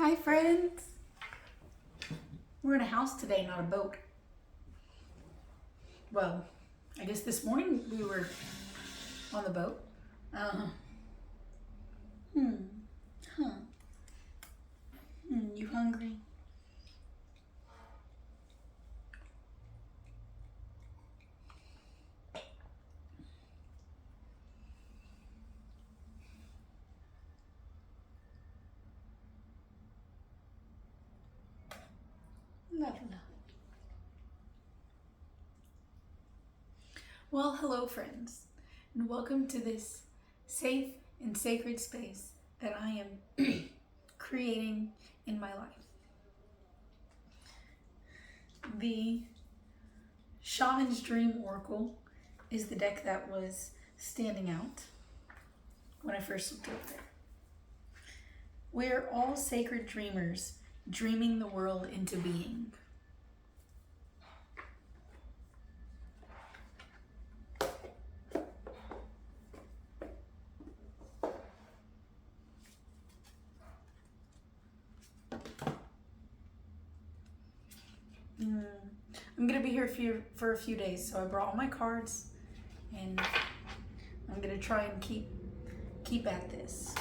Hi friends! We're in a house today, not a boat. Well, I guess this morning we were on the boat. You hungry? Love. Well, hello friends, and welcome to this safe and sacred space that I am creating in my life. The Shaman's Dream Oracle is the deck that was standing out when I first looked over there. We're all sacred dreamers, dreaming the world into being. I'm gonna be here for a few days, so I brought all my cards, and I'm gonna try and keep at this.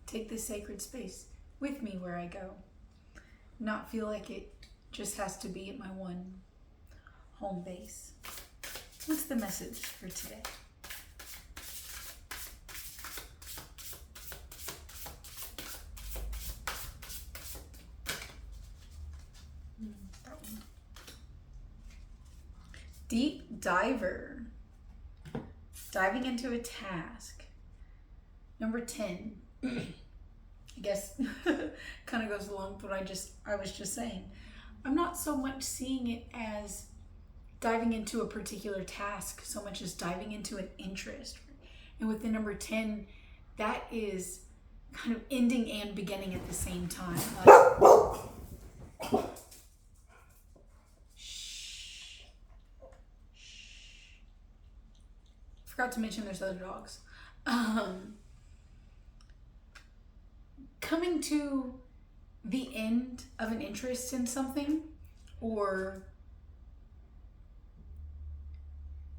Take this sacred space with me where I go. Not feel like it just has to be at my one home base. What's the message for today? Deep diver. Diving into a task. Number 10. I guess kind of goes along with what I was just saying. I'm not so much seeing it as diving into a particular task so much as diving into an interest. And with the number 10, that is kind of ending and beginning at the same time. Shh. Forgot to mention there's other dogs. Coming to the end of an interest in something, or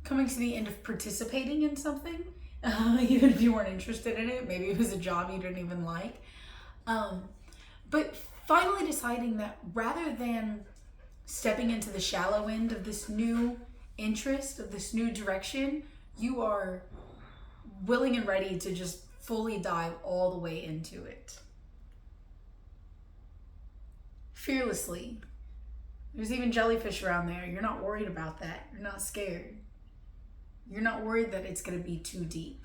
coming to the end of participating in something, even if you weren't interested in it, maybe it was a job you didn't even like, but finally deciding that rather than stepping into the shallow end of this new interest, of this new direction, you are willing and ready to just fully dive all the way into it. Fearlessly. There's even jellyfish around there. You're not worried about that. You're not scared. You're not worried that it's going to be too deep.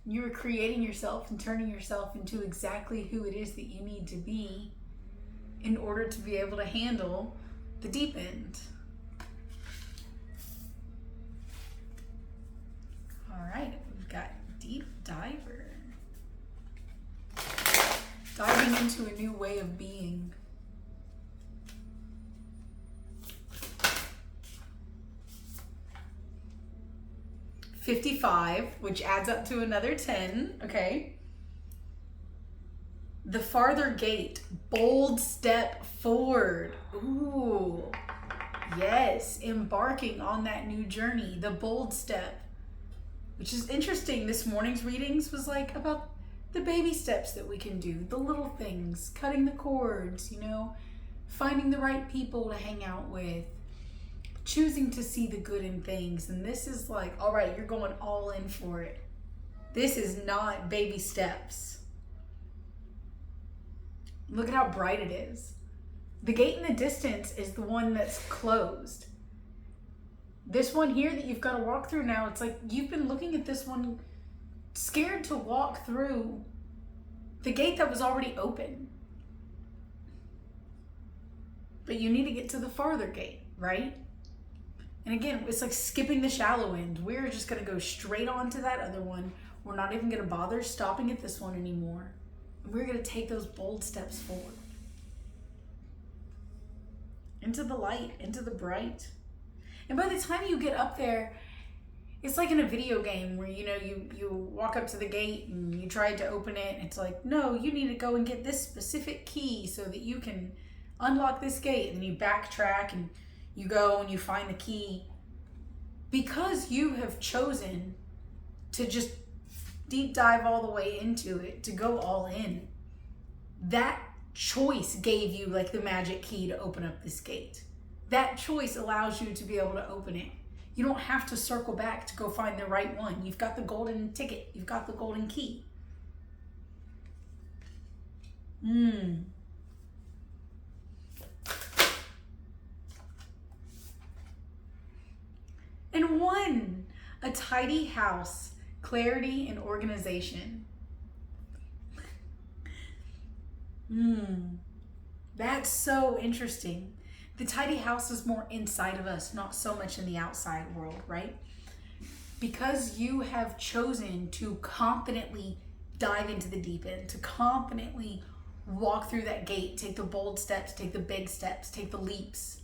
You're creating yourself and turning yourself into exactly who it is that you need to be in order to be able to handle the deep end. All right, we've got deep diver. Diving into a new way of being. $55, which adds up to another 10, okay? The farther gate, bold step forward. Ooh, yes, embarking on that new journey, the bold step, which is interesting. This morning's readings was like about the baby steps that we can do, the little things, cutting the cords, finding the right people to hang out with, choosing to see the good in things. And this is like, all right, you're going all in for it. This is not baby steps. Look at how bright it is. The gate in the distance is the one that's closed. This one here that you've got to walk through now, it's like you've been looking at this one scared to walk through the gate that was already open. But you need to get to the farther gate, right? And again, it's like skipping the shallow end. We're just going to go straight on to that other one. We're not even going to bother stopping at this one anymore. We're going to take those bold steps forward. Into the light, into the bright. And by the time you get up there, it's like in a video game where, you walk up to the gate and you try to open it. And it's like, no, you need to go and get this specific key so that you can unlock this gate. And then you backtrack and you go and you find the key. Because you have chosen to just deep dive all the way into it, to go all in, that choice gave you like the magic key to open up this gate. That choice allows you to be able to open it. You don't have to circle back to go find the right one. You've got the golden ticket. You've got the golden key. And one, a tidy house, clarity and organization. That's so interesting. The tidy house is more inside of us, not so much in the outside world, right? Because you have chosen to confidently dive into the deep end, to confidently walk through that gate, take the bold steps, take the big steps, take the leaps.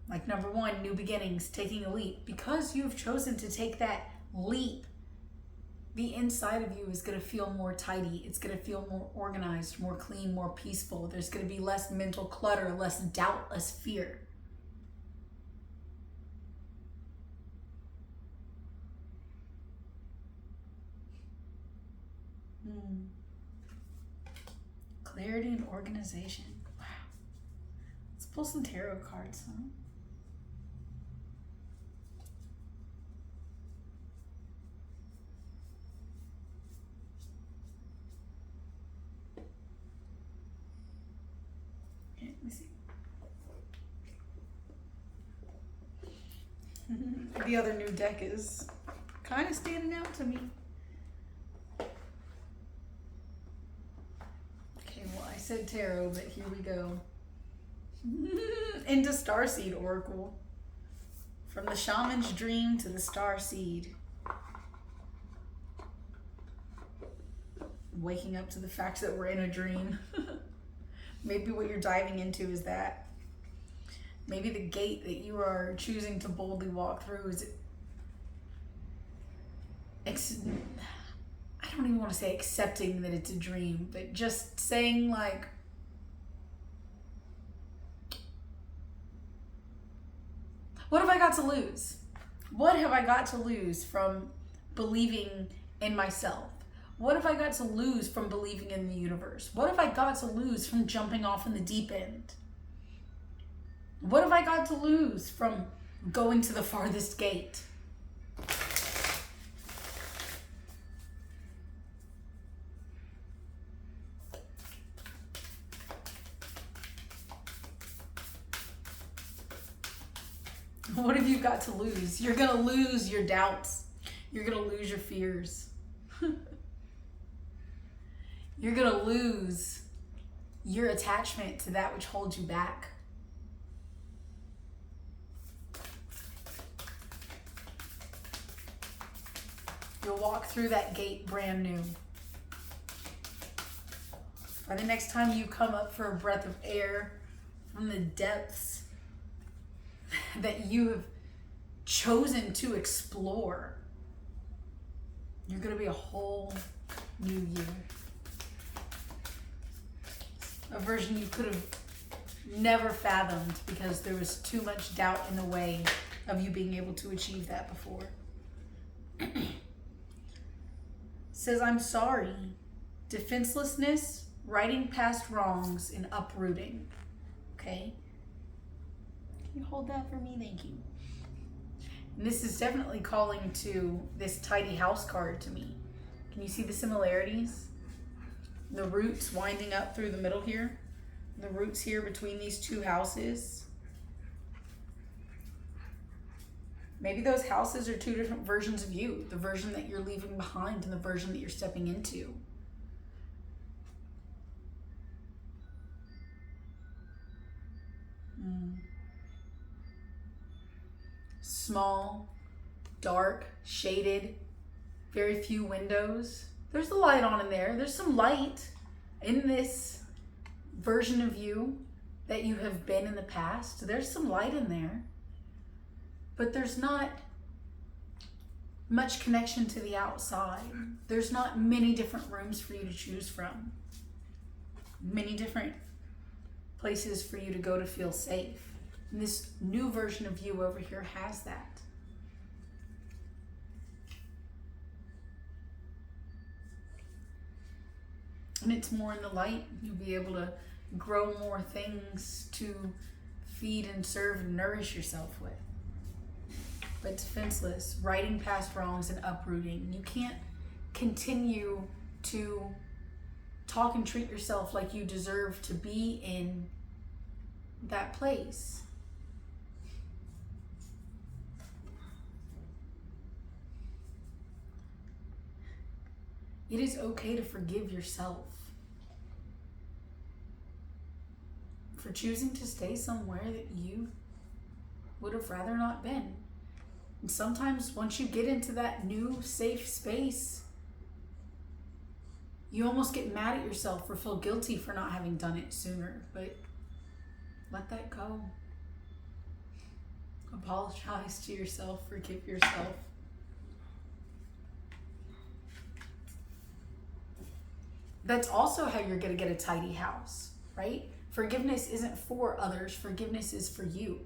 Like number 1, new beginnings, taking a leap. Because you've chosen to take that leap, the inside of you is going to feel more tidy. It's going to feel more organized, more clean, more peaceful. There's going to be less mental clutter, less doubt, less fear. Clarity and organization. Wow. Let's pull some tarot cards, huh? Let me see. The other new deck is kind of standing out to me. Okay, well, I said tarot, but here we go. Into Starseed Oracle. From the shaman's dream to the starseed. Waking up to the fact that we're in a dream. Maybe what you're diving into is that. Maybe the gate that you are choosing to boldly walk through is... I don't even want to say accepting that it's a dream, but just saying like... What have I got to lose? What have I got to lose from believing in myself? What have I got to lose from believing in the universe? What have I got to lose from jumping off in the deep end? What have I got to lose from going to the farthest gate? What have you got to lose? You're going to lose your doubts. You're going to lose your fears. You're going to lose your attachment to that which holds you back. You'll walk through that gate brand new. By the next time you come up for a breath of air from the depths that you have chosen to explore, you're going to be a whole new year. A version you could have never fathomed because there was too much doubt in the way of you being able to achieve that before. Says, I'm sorry. Defenselessness, righting past wrongs, and uprooting. Okay? Can you hold that for me? Thank you. And this is definitely calling to this tidy house card to me. Can you see the similarities? The roots winding up through the middle here. The roots here between these two houses. Maybe those houses are two different versions of you. The version that you're leaving behind and the version that you're stepping into. Small, dark, shaded, very few windows. There's the light on in there. There's some light in this version of you that you have been in the past. There's some light in there. But there's not much connection to the outside. There's not many different rooms for you to choose from. Many different places for you to go to feel safe. And this new version of you over here has that. And it's more in the light. You'll be able to grow more things to feed and serve and nourish yourself with. But defenseless, righting past wrongs and uprooting. You can't continue to talk and treat yourself like you deserve to be in that place. It is okay to forgive yourself for choosing to stay somewhere that you would have rather not been. And sometimes once you get into that new safe space, you almost get mad at yourself or feel guilty for not having done it sooner. But let that go. Apologize to yourself, forgive yourself. That's also how you're going to get a tidy house, right? Forgiveness isn't for others. Forgiveness is for you.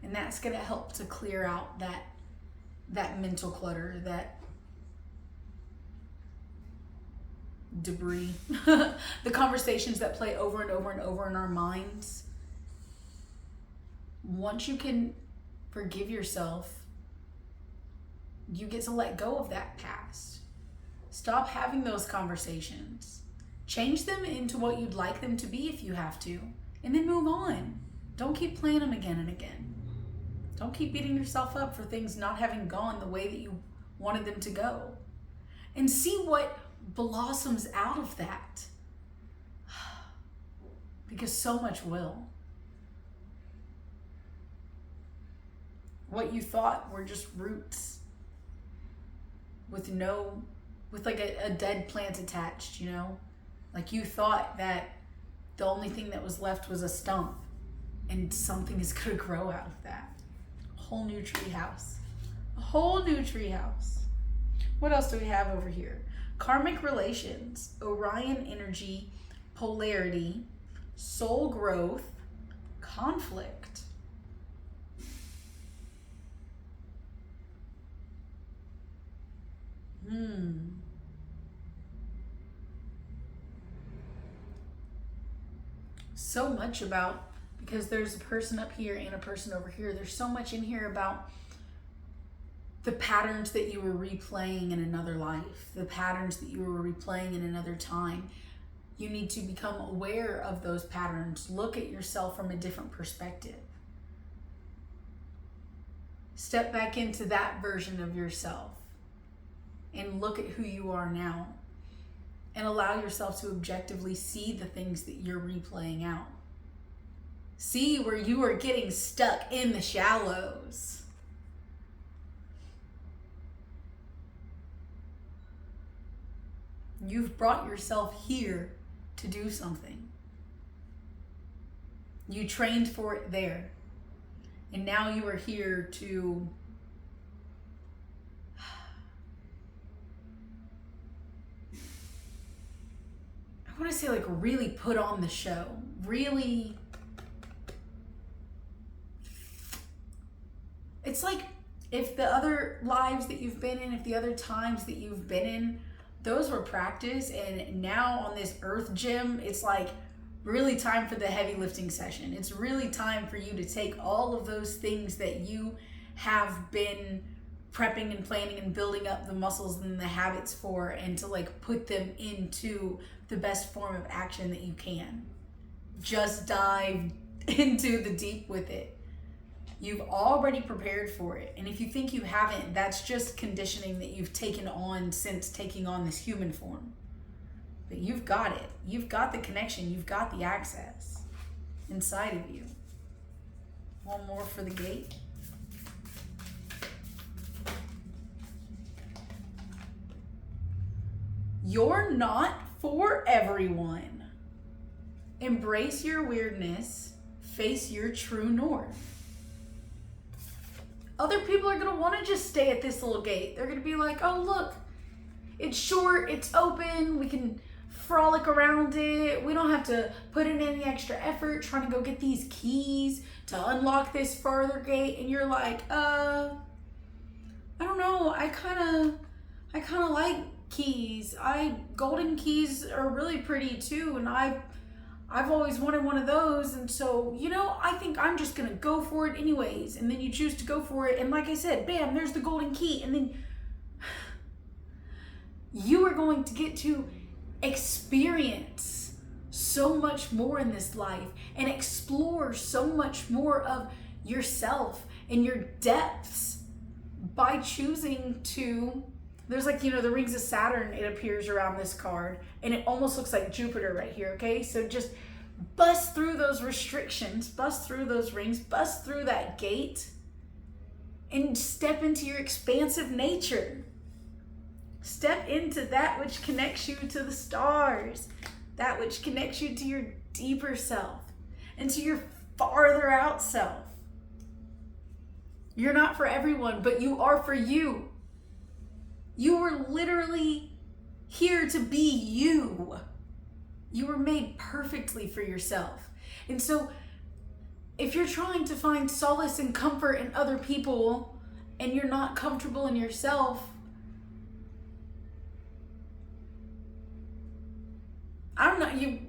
And that's going to help to clear out that mental clutter, that debris, the conversations that play over and over and over in our minds. Once you can forgive yourself, you get to let go of that past. Stop having those conversations. Change them into what you'd like them to be if you have to, and then move on. Don't keep playing them again and again. Don't keep beating yourself up for things not having gone the way that you wanted them to go. And see what blossoms out of that. Because so much will. What you thought were just roots with like a dead plant attached, you know? Like you thought that the only thing that was left was a stump, and something is gonna grow out of that. A whole new tree house. A whole new tree house. What else do we have over here? Karmic relations, Orion energy, polarity, soul growth, conflict. So much about, because there's a person up here and a person over here, there's so much in here about the patterns that you were replaying in another life, the patterns that you were replaying in another time. You need to become aware of those patterns. Look at yourself from a different perspective. Step back into that version of yourself and look at who you are now. And allow yourself to objectively see the things that you're replaying out. See where you are getting stuck in the shallows. You've brought yourself here to do something. You trained for it there. And now you are here to I want to say like really put on the show, really. It's like if the other lives that you've been in, if the other times that you've been in, those were practice, and now on this earth gym, it's like really time for the heavy lifting session. It's really time for you to take all of those things that you have been prepping and planning and building up the muscles and the habits for, and to like put them into the best form of action that you can. Just dive into the deep with it. You've already prepared for it. And if you think you haven't, that's just conditioning that you've taken on since taking on this human form. But you've got it. You've got the connection. You've got the access inside of you. One more for the gate. You're not for everyone. Embrace your weirdness. Face your true north. Other people are going to want to just stay at this little gate. They're going to be like, oh, look, it's short, it's open, we can frolic around it. We don't have to put in any extra effort trying to go get these keys to unlock this farther gate. And you're like, I don't know. I kind of like keys. Golden keys are really pretty too. And I've always wanted one of those. And so, I think I'm just going to go for it anyways. And then you choose to go for it. And like I said, bam, there's the golden key. And then you are going to get to experience so much more in this life and explore so much more of yourself and your depths by choosing to. There's like, the rings of Saturn, it appears around this card, and it almost looks like Jupiter right here, okay? So just bust through those restrictions, bust through those rings, bust through that gate, and step into your expansive nature. Step into that which connects you to the stars, that which connects you to your deeper self and to your farther out self. You're not for everyone, but you are for you. You were literally here to be you. You were made perfectly for yourself. And so if you're trying to find solace and comfort in other people and you're not comfortable in yourself, I don't know, you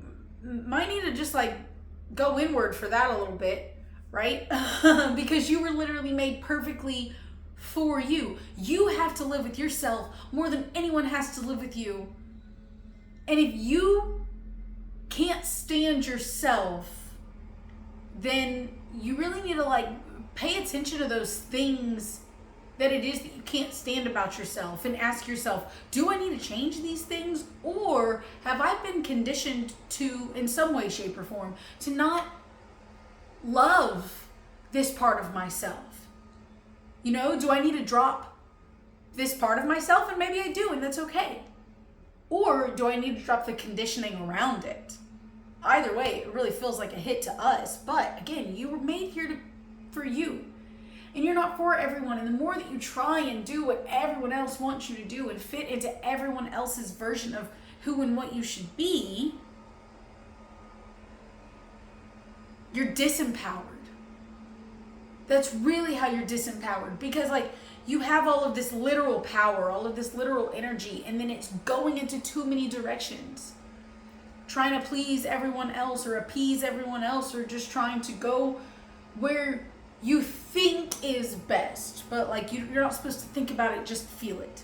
might need to just go inward for that a little bit, right? Because you were literally made perfectly for you. You have to live with yourself more than anyone has to live with you. And if you can't stand yourself, then you really need to pay attention to those things that it is that you can't stand about yourself and ask yourself, do I need to change these things? Or have I been conditioned to, in some way, shape, or form, to not love this part of myself? Do I need to drop this part of myself? And maybe I do, and that's okay. Or do I need to drop the conditioning around it? Either way, it really feels like a hit to us. But again, you were made here for you. And you're not for everyone. And the more that you try and do what everyone else wants you to do and fit into everyone else's version of who and what you should be, you're disempowered. That's really how you're disempowered. Because you have all of this literal power, all of this literal energy, and then it's going into too many directions. Trying to please everyone else or appease everyone else, or just trying to go where you think is best, but you're not supposed to think about it, just feel it.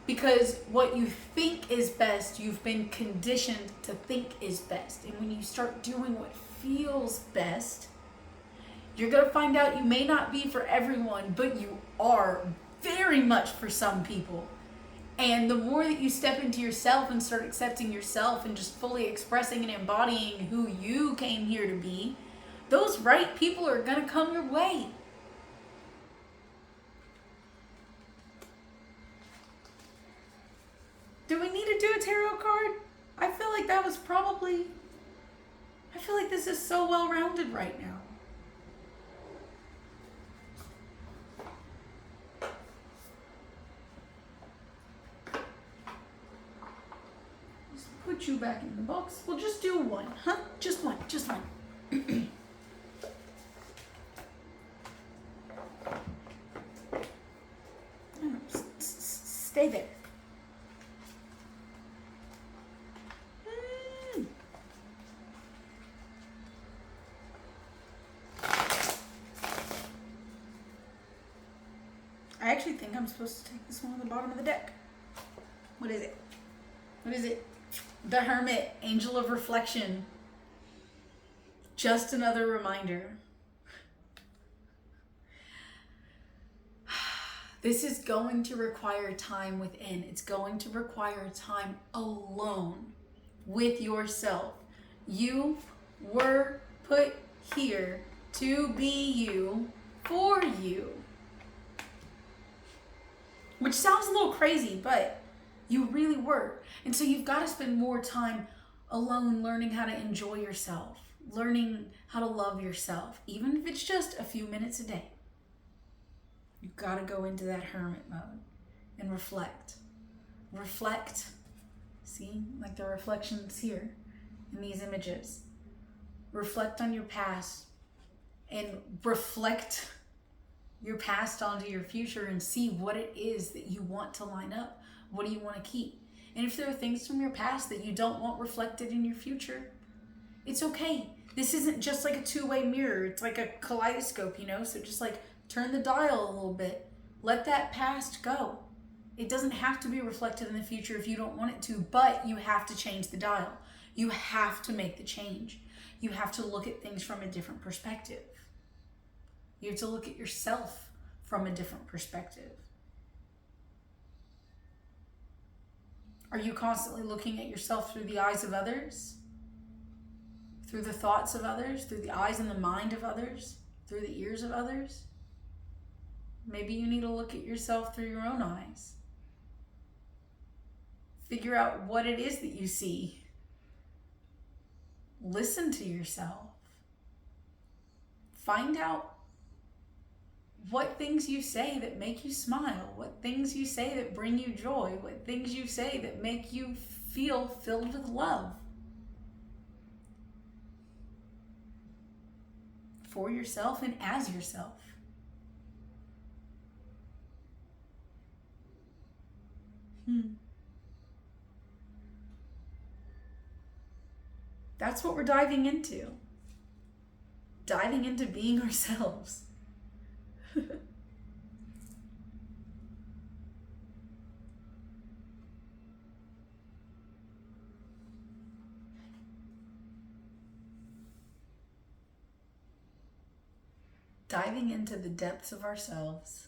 Because what you think is best, you've been conditioned to think is best. And when you start doing what feels best, you're going to find out you may not be for everyone, but you are very much for some people. And the more that you step into yourself and start accepting yourself and just fully expressing and embodying who you came here to be, those right people are going to come your way. Do we need to do a tarot card? I feel like that was probably... I feel like this is so well-rounded right now. Just put you back in the box. We'll just do one, huh? Just one. Stay there. I actually think I'm supposed to take this one on the bottom of the deck. What is it? The Hermit, Angel of Reflection. Just another reminder. This is going to require time within. It's going to require time alone with yourself. You were put here to be you, for you. Which sounds a little crazy, but You really were. And so you've got to spend more time alone learning how to enjoy yourself, learning how to love yourself, even if it's just a few minutes a day. You've got to go into that hermit mode and reflect. Reflect. See, like the reflections here in these images. Reflect on your past and reflect your past onto your future and see what it is that you want to line up. What do you want to keep? And if there are things from your past that you don't want reflected in your future, it's okay. This isn't just like a two-way mirror. It's like a kaleidoscope, you know? So just like turn the dial a little bit. Let that past go. It doesn't have to be reflected in the future if you don't want it to, but you have to change the dial. You have to make the change. You have to look at things from a different perspective. You have to look at yourself from a different perspective. Are you constantly looking at yourself through the eyes of others? Through the thoughts of others? Through the eyes and the mind of others? Through the ears of others? Maybe you need to look at yourself through your own eyes. Figure out what it is that you see. Listen to yourself. Find out what things you say that make you smile, what things you say that bring you joy, what things you say that make you feel filled with love. For yourself and as yourself. That's what we're diving into. Diving into being ourselves. Diving into the depths of ourselves.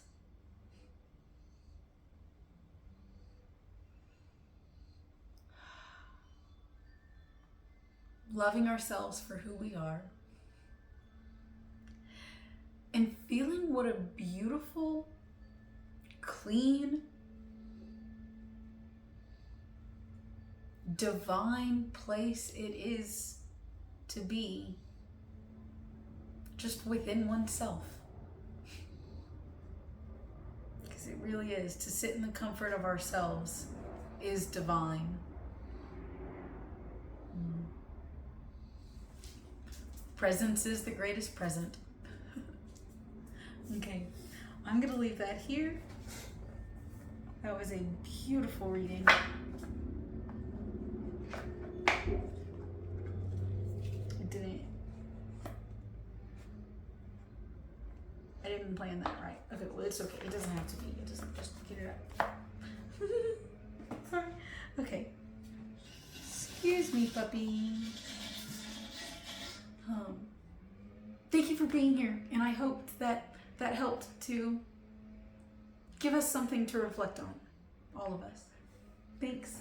Loving ourselves for who we are. And feeling what a beautiful, clean, divine place it is to be just within oneself. Because it really is. To sit in the comfort of ourselves is divine. Presence is the greatest present. Okay, I'm going to leave that here. That was a beautiful reading. I didn't plan that right. Okay, well, it's okay. It doesn't have to be. It doesn't, just get it up. Sorry. Okay. Excuse me, puppy. Thank you for being here, and I hope that that helped to give us something to reflect on, all of us. Thanks.